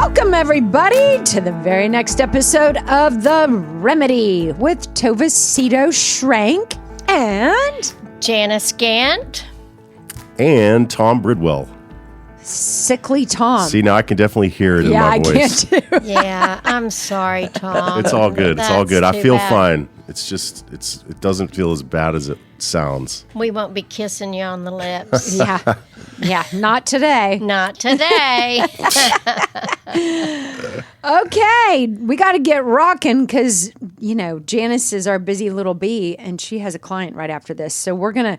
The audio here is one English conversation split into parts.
Welcome, everybody, to the very next episode of The Remedy with Tova Sido Janice and Janice Gaunt and Tom Bridwell. Sickly Tom. See, now I can definitely hear it in my voice. I can too. Yeah, I'm sorry, Tom. It's all good. It's all That's good. I too feel bad. fine. It's just, it doesn't feel as bad as it sounds. We won't be kissing you on the lips. Yeah, not today. Not today. Okay, we got to get rocking because, Janice is our busy little bee and she has a client right after this. So we're going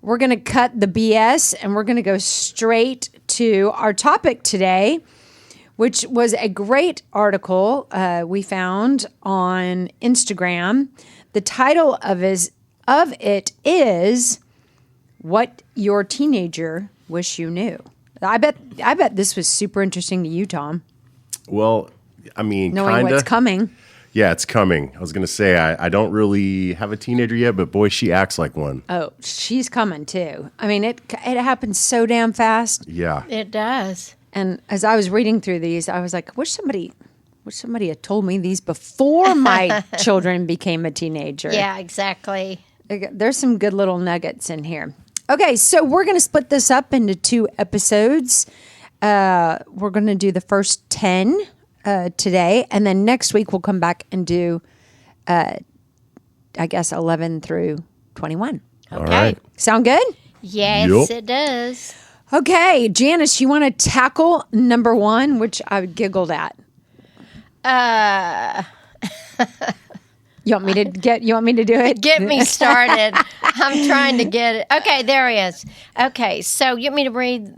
to cut the BS and we're going to go straight to our topic today, which was a great article we found on Instagram. The title of it is "What Your Teenager Wish You Knew." I bet this was super interesting to you, Tom. Well, I mean, Knowing kind of. what's coming. Yeah, it's coming. I was going to say, I don't really have a teenager yet, but boy, she acts like one. Oh, she's coming too. I mean, it happens so damn fast. Yeah. It does. And as I was reading through these, I was like, wish somebody had told me these before my children became a teenager. Yeah, exactly. There's some good little nuggets in here. Okay, so we're going to split this up into 2 episodes. We're going to do the first 10 today, and then next week we'll come back and do, I guess, 11 through 21. Okay. All right. Sound good? Yes, Yup. it does. Okay, Janice, you want to tackle number 1, which I giggled at. You want me to do it? Get me started. I'm trying to get it. Okay, there he is. Okay, so you want me to read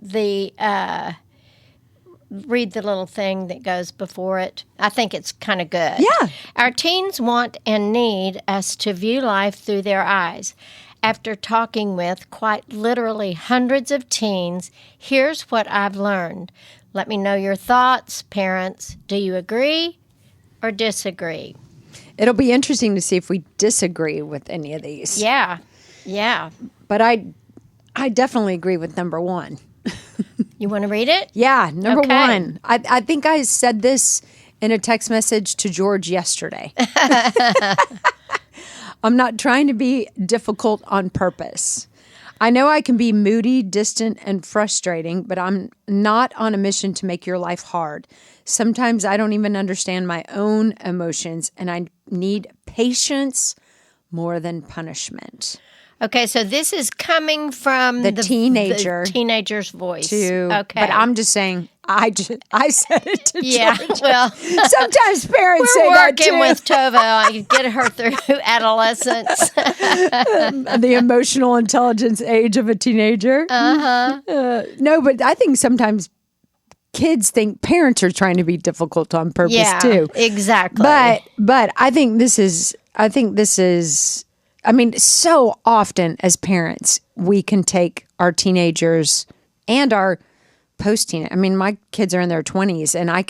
the little thing that goes before it? I think it's kind of good. Yeah. Our teens want and need us to view life through their eyes. After talking with quite literally hundreds of teens, here's what I've learned. Let me know your thoughts, parents. Do you agree or disagree? It'll be interesting to see if we disagree with any of these. Yeah. But I definitely agree with number 1. You want to read it? Yeah, number Okay. 1. I think I said this in a text message to George yesterday. I'm not trying to be difficult on purpose. I know I can be moody, distant, and frustrating, but I'm not on a mission to make your life hard. Sometimes I don't even understand my own emotions, and I need patience more than punishment. Okay, so this is coming from The teenager the teenager's voice. But I'm just saying, I said it to Yeah, George. well, Sometimes parents we're say that too. working with Tova. I get her through adolescence. The emotional intelligence age of a teenager. No, but I think sometimes kids think parents are trying to be difficult on purpose Yeah, too. exactly. But I think this is. I mean, so often as parents, we can take our teenagers and our post-teen. I mean, my kids are in their 20s, and I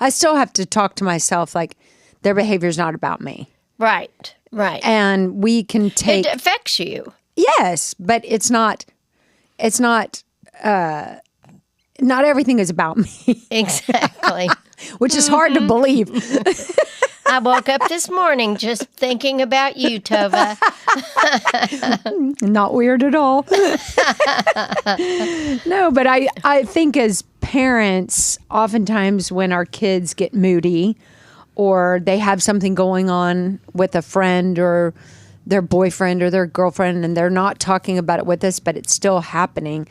still have to talk to myself like their behavior is not about me. Right. And we can take. It affects you. Yes, but it's not. Not everything is about me, Exactly. which is hard to believe. I woke up this morning just thinking about you, Tova. Not weird at all. No, but I think as parents, oftentimes when our kids get moody or they have something going on with a friend or their boyfriend or their girlfriend and they're not talking about it with us, but it's still happening,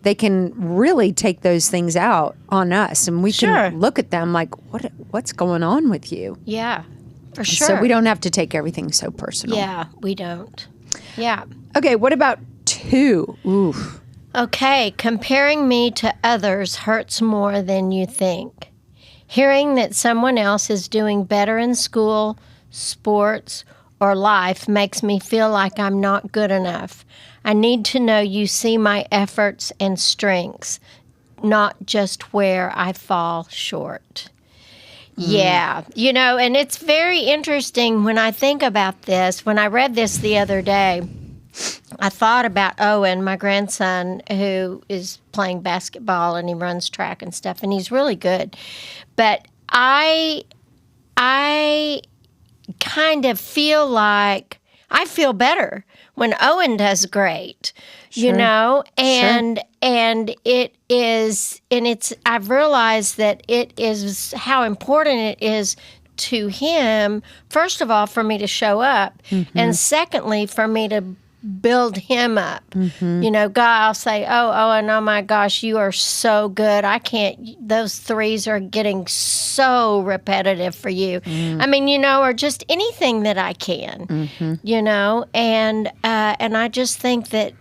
they can really take those things out on us. And we can look at them like, what's going on with you? Yeah, for sure. So we don't have to take everything so personal. Yeah, we don't. Yeah. Okay, what about 2? Oof. Okay, comparing me to others hurts more than you think. Hearing that someone else is doing better in school, sports, or life makes me feel like I'm not good enough. I need to know you see my efforts and strengths, not just where I fall short. Yeah, and it's very interesting when I think about this. When I read this the other day, I thought about Owen, my grandson, who is playing basketball and he runs track and stuff, and he's really good. But I kind of feel like I feel better when Owen does great, you know, and it is, and it's, I've realized that it is how important it is to him, first of all, for me to show up, and secondly, for me to build him up. You know, God, I'll say, Owen, oh my gosh, you are so good. I can't, those threes are getting so repetitive for you. I mean, you know, or just anything that I can, you know, and I just think that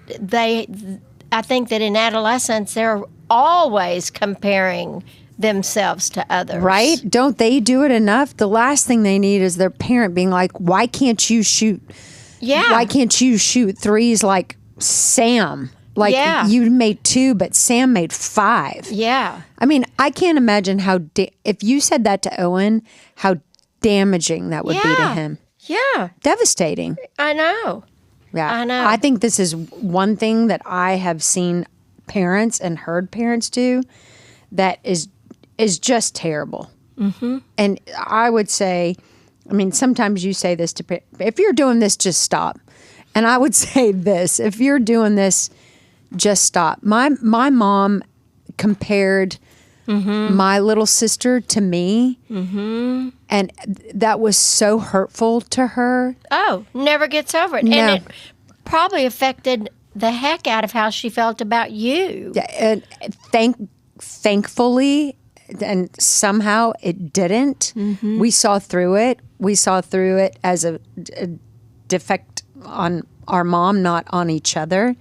I think that in adolescence, they're always comparing themselves to others. Right? Don't they do it enough? The last thing they need is their parent being like, why can't you shoot? Yeah. Why can't you shoot threes like Sam? Like you made 2, but Sam made 5. Yeah. I mean, I can't imagine how, if you said that to Owen, how damaging that would be to him. Yeah. Devastating. I know. Yeah. I know. I think this is one thing that I have seen parents and heard parents do that is just terrible. And I would say, I mean, sometimes you say this to parents, if you're doing this, just stop. And I would say this, if you're doing this, just stop. My mom compared my little sister to me, and that was so hurtful to her. Oh, never gets over it. No. And it probably affected the heck out of how she felt about you. And thankfully, and somehow it didn't. We saw through it. We saw through it as a defect on our mom, not on each other.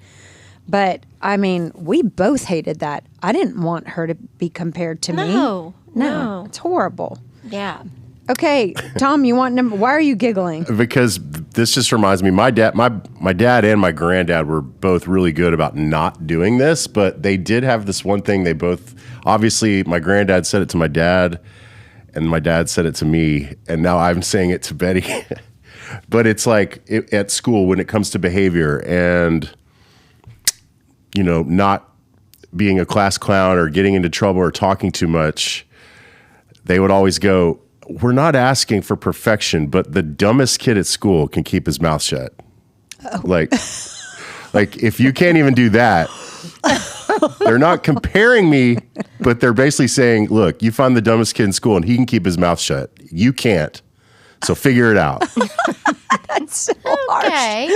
But, I mean, we both hated that. I didn't want her to be compared to me. No. It's horrible. Yeah. Okay, Tom, you want number? Why are you giggling? Because this just reminds me, my dad and my granddad were both really good about not doing this, but they did have this one thing. They both, obviously, my granddad said it to my dad, and my dad said it to me, and now I'm saying it to Betty. But it's like at school when it comes to behavior and, you know, not being a class clown or getting into trouble or talking too much, they would always go, we're not asking for perfection, but the dumbest kid at school can keep his mouth shut. Oh. Like if you can't even do that, they're not comparing me, but they're basically saying, look, you find the dumbest kid in school and he can keep his mouth shut. You can't. So figure it out. That's so harsh. Okay.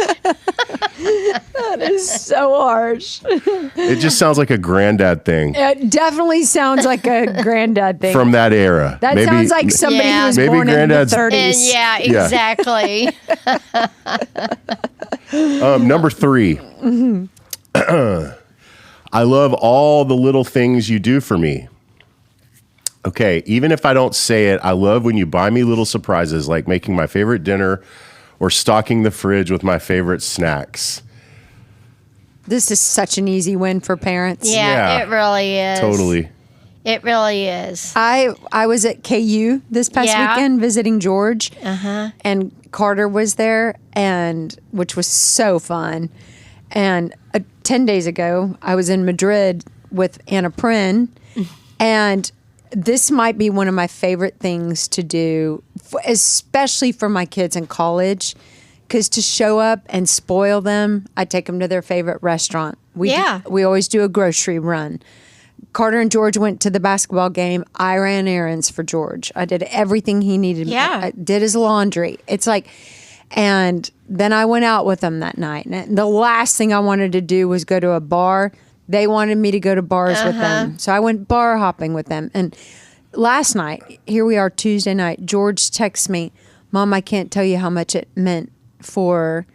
That is so harsh. It just sounds like a granddad thing. It definitely sounds like a granddad thing. From that era. That sounds like somebody who was maybe born in the 30s. And yeah, exactly. Number 3. I love all the little things you do for me. Okay, even if I don't say it, I love when you buy me little surprises like making my favorite dinner or stocking the fridge with my favorite snacks. This is such an easy win for parents. Yeah, it really is. Totally. It really is. I was at KU this past weekend visiting George, and Carter was there, and which was so fun. And 10 days ago, I was in Madrid with Anna Prin, and this might be one of my favorite things to do, especially for my kids in college, because to show up and spoil them, I take them to their favorite restaurant. We always do a grocery run. Carter and George went to the basketball game. I ran errands for George. I did everything he needed. Yeah. I did his laundry. It's like, and then I went out with them that night. And the last thing I wanted to do was go to a bar. They wanted me to go to bars with them. So I went bar hopping with them. And last night, here we are Tuesday night, George texts me, Mom, I can't tell you how much it meant for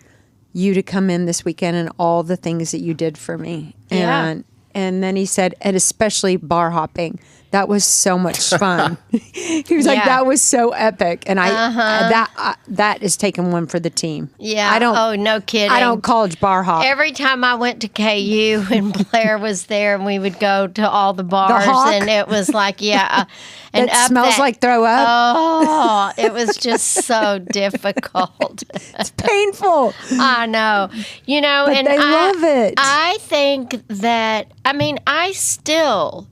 you to come in this weekend and all the things that you did for me. Yeah. And then he said, and especially bar hopping. That was so much fun. He was like, Yeah. that was so epic. And that is taking one for the team. Yeah. I don't, Oh, no kidding. I don't college bar hop. Every time I went to KU and Blair was there and we would go to all the bars Hawk? and it was like, and It smells like throw up. Oh, it was just so difficult. It's painful. I know. You know, But and they love it. I think that, I mean, I still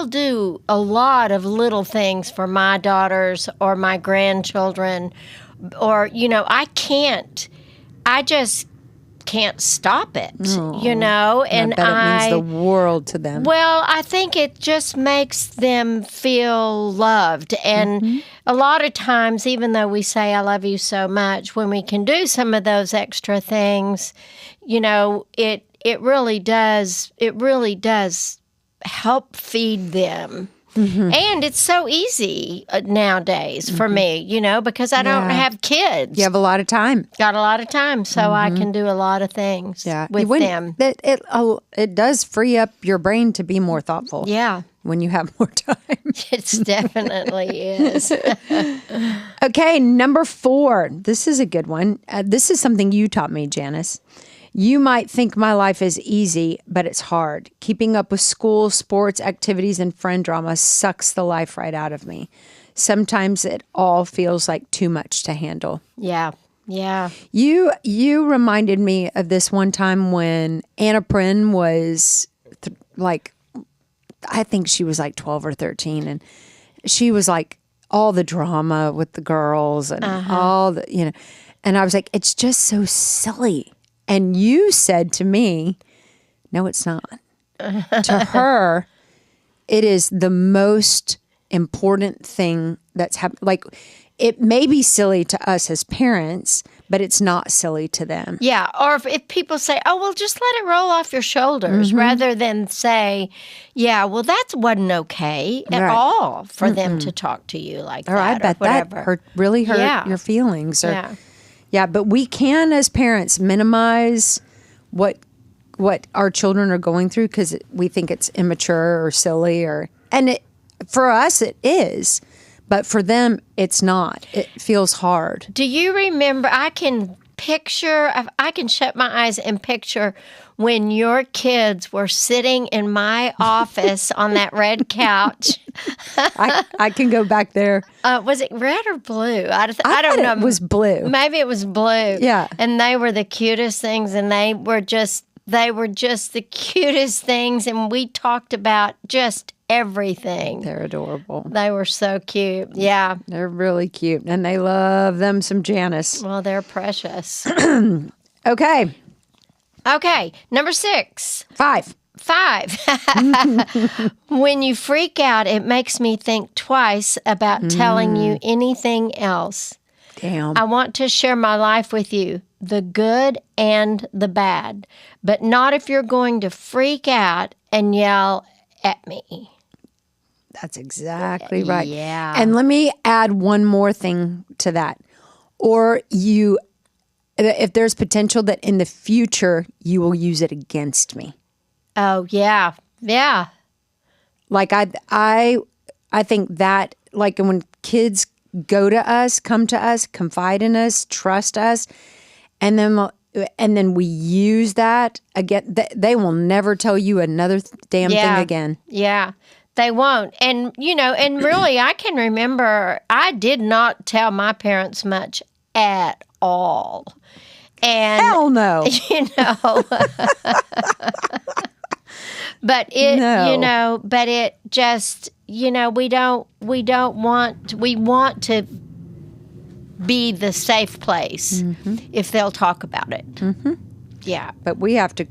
do a lot of little things for my daughters or my grandchildren, or, you know, I just can't stop it, you know, and I bet it means the world to them. well, I think it just makes them feel loved. And a lot of times, even though we say, I love you so much, when we can do some of those extra things, you know, it really does help feed them. And it's so easy nowadays for me, you know, because I don't have kids. You have a lot of time. Got a lot of time, so I can do a lot of things with them. It does free up your brain to be more thoughtful. Yeah. When you have more time. It definitely is. Okay, number 4. This is a good one. This is something you taught me, Janice. You might think my life is easy, but it's hard. Keeping up with school, sports, activities, and friend drama sucks the life right out of me. Sometimes it all feels like too much to handle. Yeah. Yeah. You reminded me of this one time when Anna Prynne was I think she was like 12 or 13, and she was like all the drama with the girls and all the, you know, and I was like, it's just so silly. And you said to me, no, it's not. To her, it is the most important thing that's happened. Like, it may be silly to us as parents, but it's not silly to them. Yeah. Or if people say, oh, well, just let it roll off your shoulders, rather than say, yeah, well, that wasn't okay at all for them to talk to you like that. Or I bet that really hurt your feelings. Or, yeah, but we can, as parents, minimize what our children are going through because we think it's immature or silly, for us it is, but for them it's not. It feels hard. Do you remember? I can shut my eyes and picture when your kids were sitting in my office on that red couch. I can go back there. Was it red or blue? I don't know. It was blue. Maybe it was blue. Yeah. And they were the cutest things, and they were just the cutest things, and we talked about just everything. They're adorable. They were so cute. Yeah. They're really cute, and they love them some Janice. Well, they're precious. Okay. Okay, number 6. 5. When you freak out, it makes me think twice about telling you anything else. Damn. I want to share my life with you, the good and the bad, but not if you're going to freak out and yell at me. That's exactly right. Yeah. And let me add one more thing to that. Or if there's potential that in the future you will use it against me. Oh, yeah. Yeah. Like I think that, like, when kids come to us, confide in us, trust us, and then we use that again, they will never tell you another damn thing again. Yeah. They won't. And, you know, and really, I can remember I did not tell my parents much at all. And hell no. You know. But it just, you know, we want to be the safe place if they'll talk about it. Mm-hmm. Yeah. But we have to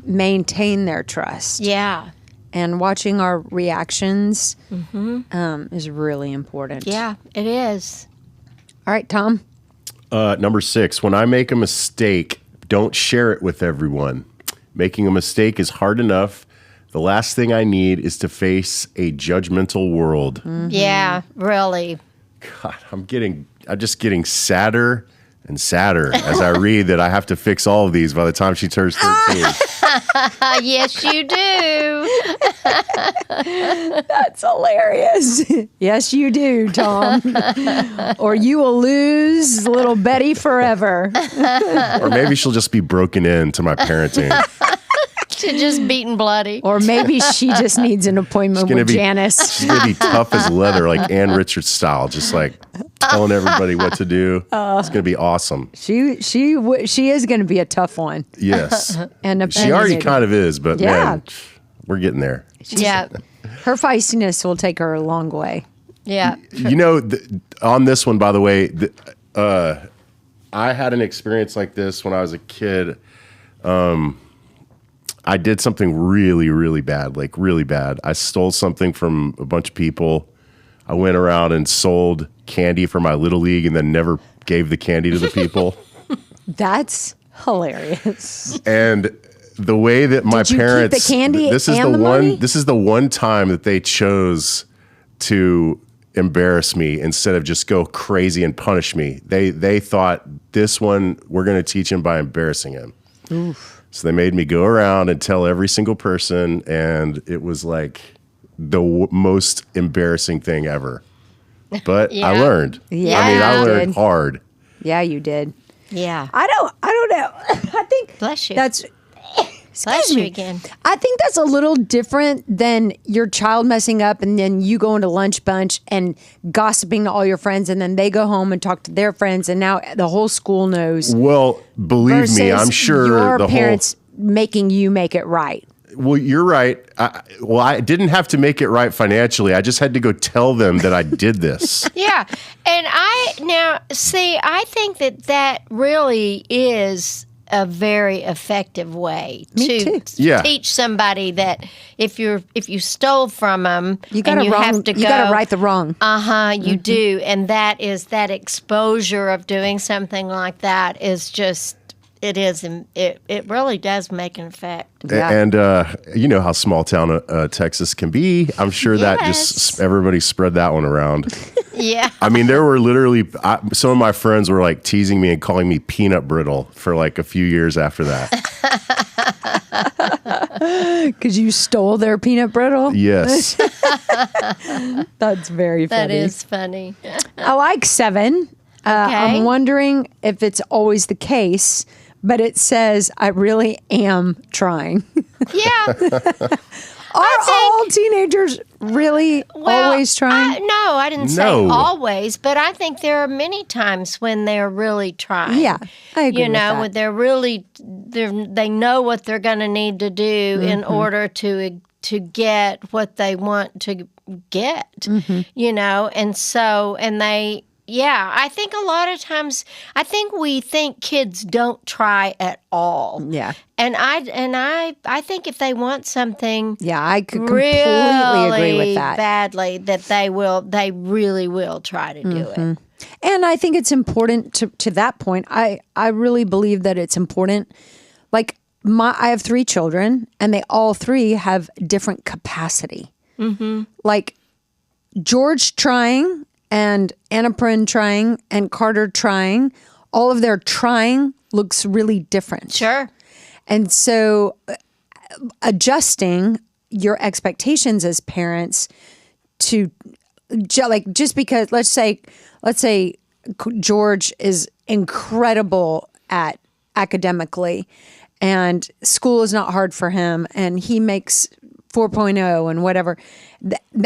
maintain their trust. Yeah. And watching our reactions is really important. Yeah, it is. All right, Tom. Number 6, when I make a mistake, don't share it with everyone. Making a mistake is hard enough. The last thing I need is to face a judgmental world. Yeah, really. God, I'm just getting sadder and sadder as I read that I have to fix all of these by the time she turns 13. Yes, you do. That's hilarious. Yes, you do, Tom. Or you will lose little Betty forever. Or maybe she'll just be broken into my parenting. To just beaten bloody. Or maybe she just needs an appointment with Janice. She's going to be tough as leather, like Ann Richards style, just like telling everybody what to do. It's going to be awesome. She is going to be a tough one. Yes. And she already kind of is, but man, we're getting there. Yeah. Her feistiness will take her a long way. Yeah. You know, on this one, by the way, I had an experience like this when I was a kid. I did something really, really bad, like really bad. I stole something from a bunch of people. I went around and sold candy for my Little League and then never gave the candy to the people. That's hilarious. And the way that my Did you parents, keep the candy this is and the the one, money? this is the one time that they chose to embarrass me instead of just go crazy and punish me. They thought this one, we're going to teach him by embarrassing him. Oof. So they made me go around and tell every single person, and it was like the most embarrassing thing ever. But I learned. Yeah, I mean, I you learned did. hard. Yeah, you did. Yeah. I don't know. I think Bless you. that's Bless excuse you me. again. I think that's a little different than your child messing up and then you going to lunch bunch and gossiping to all your friends and then they go home and talk to their friends and now the whole school knows. Well, believe me, I'm sure your the parents making you make it right. Well, you're right. I didn't have to make it right financially. I just had to go tell them that I did this. Yeah. And I think that really is a very effective way to teach somebody that if you stole from them, you got to right the wrong. You do, and that exposure of doing something like that is just it really does make an effect. Yeah. And you know how small town Texas can be. I'm sure that just everybody spread that one around. Yeah. I mean, there were literally some of my friends were like teasing me and calling me peanut brittle for like a few years after that. Because you stole their peanut brittle? Yes. That's very funny. That is funny. I like 7. I'm wondering if it's always the case, but it says, I really am trying. Yeah. Are all teenagers really always trying? No, I didn't say always, but I think there are many times when they're really trying. Yeah, I agree with that. When they're really, they know what they're going to need to do in order to get what they want to get, and they... Yeah, I think a lot of times, I think we think kids don't try at all. Yeah. And I think if they want something, I could completely agree with that. Badly, that they really will try to do it. And I think it's important to that point. I really believe that it's important. Like I have 3 children, and they all 3 have different capacity. Mm-hmm. Like George trying. And Anna Prin trying and Carter trying, all of their trying looks really different. Sure. And so adjusting your expectations as parents to just because let's say George is incredible at academically and school is not hard for him and he makes 4.0 and whatever.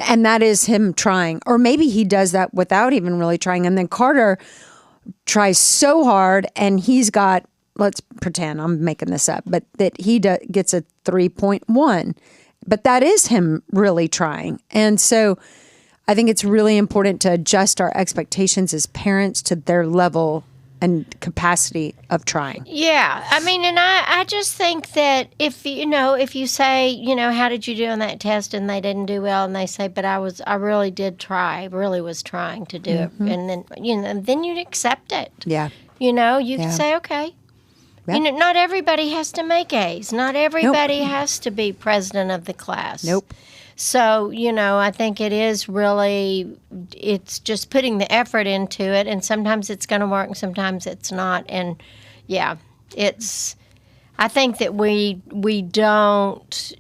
And that is him trying. Or maybe he does that without even really trying. And then Carter tries so hard and he's got, let's pretend I'm making this up, but that he gets a 3.1. But that is him really trying. And so I think it's really important to adjust our expectations as parents to their level and capacity of trying. Yeah. I mean, and I just think that if you say, how did you do on that test and they didn't do well and they say, but I really did try, I really was trying to do it. And then, then you'd accept it. Yeah. You can say, okay. Yeah. Not everybody has to make A's. Not everybody has to be president of the class. Nope. So, I think it is really, it's just putting the effort into it, and sometimes it's going to work and sometimes it's not. And yeah, I think that we don't,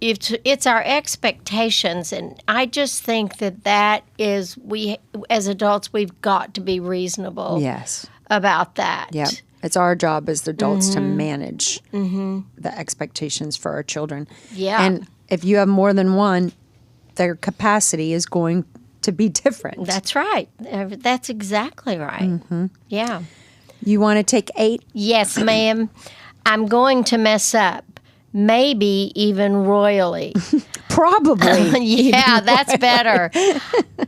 it's our expectations, and I just think that is, we as adults, we've got to be reasonable Yes. about that. Yeah. It's our job as adults to manage the expectations for our children. Yeah. And if you have more than one, their capacity is going to be different. That's right. That's exactly right. Yeah. You want to take 8? Yes, ma'am. I'm going to mess up. Maybe even royally. Probably. Yeah, that's better.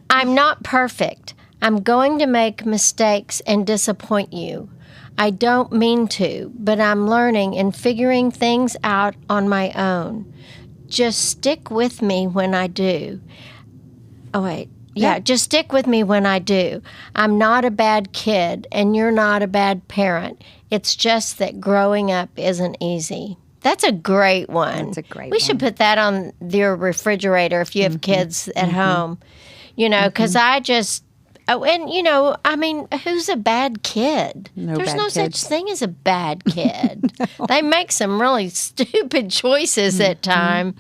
I'm not perfect. I'm going to make mistakes and disappoint you. I don't mean to, but I'm learning and figuring things out on my own. Just stick with me when I do. Oh, wait. Yeah, just stick with me when I do. I'm not a bad kid, and you're not a bad parent. It's just that growing up isn't easy. That's a great one. That's a great We should put that on your refrigerator if you have kids at home. Because I just, I mean, who's a bad kid? There's bad no kids. such thing as a bad kid. They make some really stupid choices at times.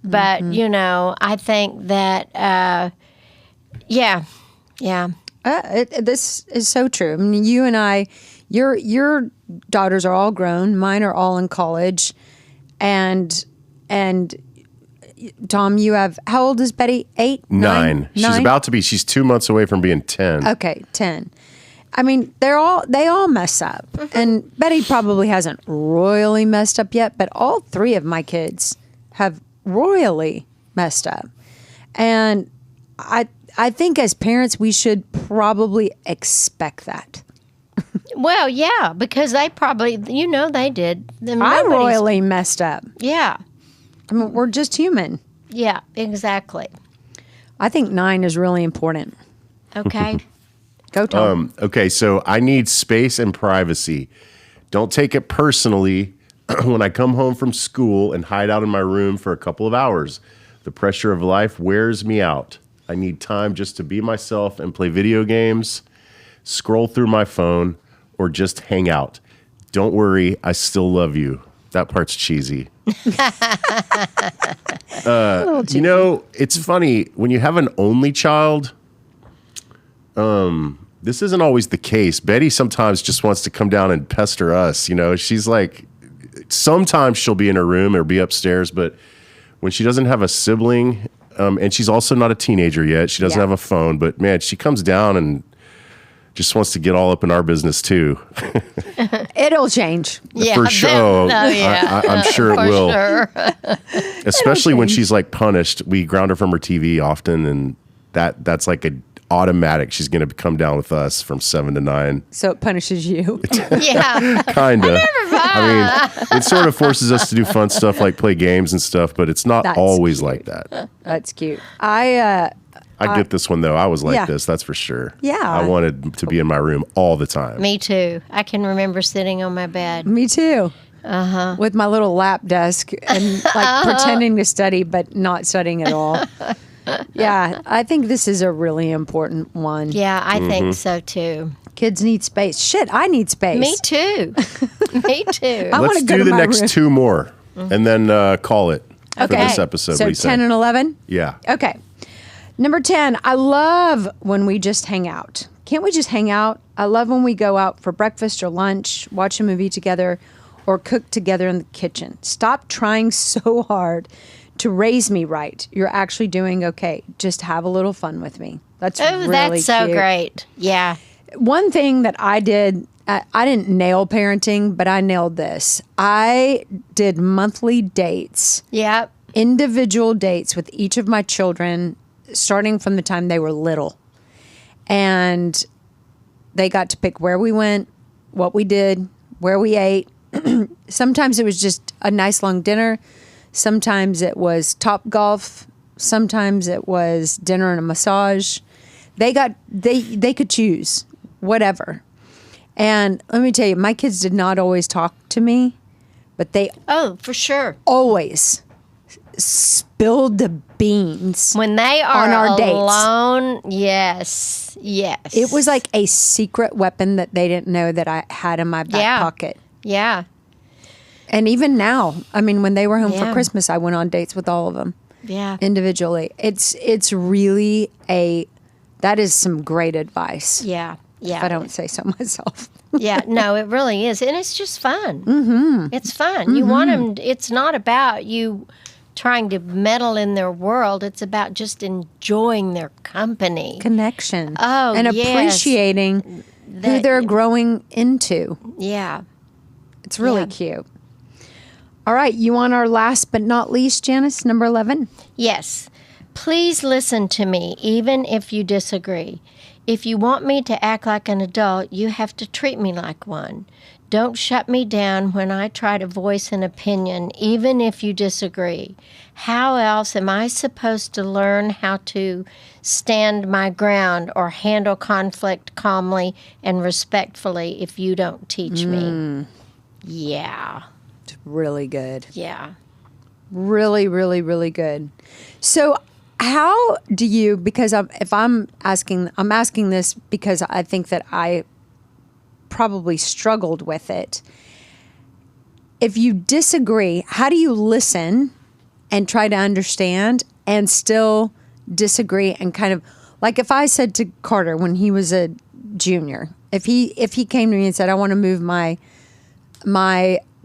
But, I think that, yeah. This is so true. I mean, you and I, your daughters are all grown. Mine are all in college. And Tom, you have, how old is Betty? 8? 9. She's about to be. She's 2 months away from being 10. Okay, 10. I mean, they all mess up. And Betty probably hasn't royally messed up yet, but all 3 of my kids have royally messed up. And I think as parents, we should probably expect that. Well, yeah, because they probably, they did. I royally messed up. Yeah. I mean, we're just human. Yeah, exactly. I think 9 is really important. Okay. Go, Tom. Okay, so I need space and privacy. Don't take it personally when I come home from school and hide out in my room for a couple of hours. The pressure of life wears me out. I need time just to be myself and play video games, scroll through my phone, or just hang out. Don't worry, I still love you. That part's cheesy. It's funny, when you have an only child, this isn't always the case. Betty sometimes just wants to come down and pester us. She's like, sometimes she'll be in her room or be upstairs, but when she doesn't have a sibling, and she's also not a teenager yet, she doesn't have a phone, but man, she comes down and just wants to get all up in our business too. It'll change. Yeah, for sure. I'm sure it will. Sure. Especially when she's like punished. We ground her from her TV often, and that's like a automatic. She's going to come down with us from 7 to 9. So it punishes you. Yeah. Kind of. I mean, it sort of forces us to do fun stuff like play games and stuff, but it's not That's always cute. like that. That's cute. I get this one though. I was like Yeah. this, that's for sure. Yeah. I wanted to be in my room all the time. Me too. I can remember sitting on my bed. Me too. With my little lap desk and like pretending to study, but not studying at all. Yeah, I think this is a really important one. Yeah, I think so too. Kids need space. Shit, I need space. Me too. Me too. I Let's wanna go do to the my next room. 2 more and then call it for Okay. this episode. So what do you 10 say? and 11? Yeah. Okay. Number 10, I love when we just hang out. Can't we just hang out? I love when we go out for breakfast or lunch, watch a movie together, or cook together in the kitchen. Stop trying so hard to raise me right. You're actually doing okay. Just have a little fun with me. That's really that's so cute. great. Yeah. One thing that I did, I didn't nail parenting, but I nailed this. I did monthly dates, Yep. individual dates with each of my children, starting from the time they were little. And they got to pick where we went, what we did, where we ate. Sometimes it was just a nice long dinner. Sometimes it was Topgolf. Sometimes it was dinner and a massage. They could choose whatever. And let me tell you, my kids did not always talk to me, but they Oh, for sure. always spill the beans. When they are on our dates. alone, yes. It was like a secret weapon that they didn't know that I had in my back pocket. Yeah. And even now, I mean, when they were home for Christmas, I went on dates with all of them. Yeah. Individually. It's really that is some great advice. Yeah. Yeah. If I don't say so myself. Yeah, no, it really is. And it's just fun. Mm-hmm. It's fun. You want them, it's not about you trying to meddle in their world. It's about just enjoying their company. Connection. Oh, and yes. appreciating who they're growing into. Yeah. It's really cute. All right, you want our last but not least, Janice, number 11? Yes. Please listen to me, even if you disagree. If you want me to act like an adult, you have to treat me like one. Don't shut me down when I try to voice an opinion, even if you disagree. How else am I supposed to learn how to stand my ground or handle conflict calmly and respectfully if you don't teach me? Yeah. It's really good. Yeah. Really, really, really good. So how do you, because I'm asking this because I think that I probably struggled with it. If you disagree, how do you listen and try to understand and still disagree and kind of, like if I said to Carter when he was a junior, if he came to me and said, I want to move my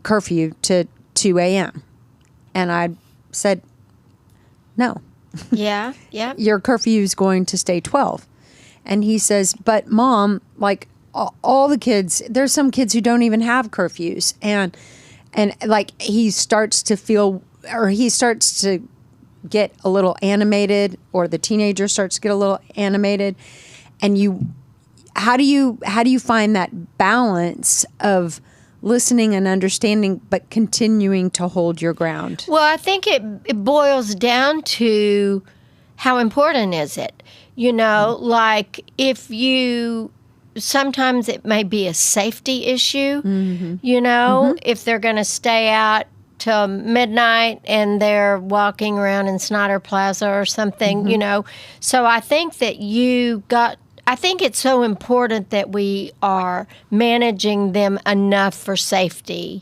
curfew to 2 a.m. and I said, no. Yeah, yeah. Your curfew is going to stay 12. And he says, but Mom, like all the kids, there's some kids who don't even have curfews. And like he starts to feel, or he starts to get a little animated, or the teenager starts to get a little animated. And how do you find that balance of listening and understanding, but continuing to hold your ground? Well, I think it boils down to how important is it? You know, like sometimes it may be a safety issue, you know, if they're going to stay out till midnight and they're walking around in Snyder Plaza or something, you know. So I think that I think it's so important that we are managing them enough for safety.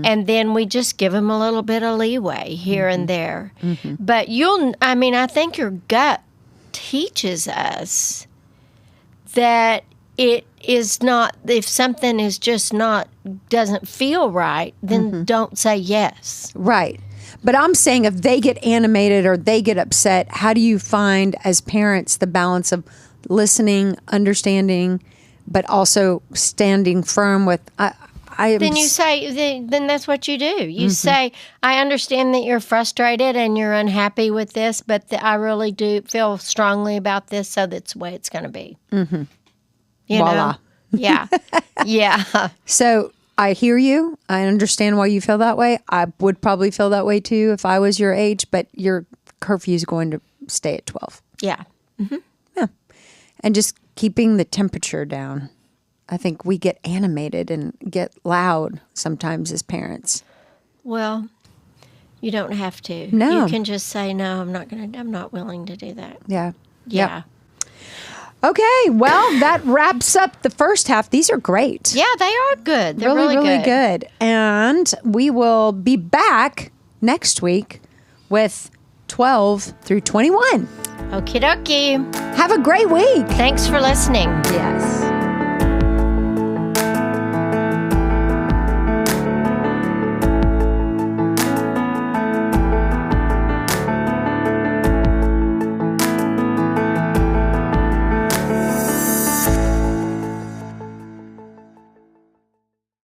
And then we just give them a little bit of leeway here and there. But I think your gut teaches us that it is not, if something is just doesn't feel right, then don't say yes. Right. But I'm saying if they get animated or they get upset, how do you find as parents the balance of listening, understanding, but also standing firm with, then you say, then that's what you do. You say, I understand that you're frustrated and you're unhappy with this, but I really do feel strongly about this, so that's the way it's going to be. You Voila. know? Yeah. Yeah. So I hear you. I understand why you feel that way. I would probably feel that way too if I was your age, but your curfew is going to stay at 12. Yeah. Yeah. And just keeping the temperature down. I think we get animated and get loud sometimes as parents. Well, you don't have to. No. You can just say, no, I'm not willing to do that. Yeah. Yeah. Yep. Okay, well, that wraps up the first half. These are great. Yeah, they are good. They're really good. And we will be back next week with 12 through 21. Okie dokie. Have a great week. Thanks for listening. Yes.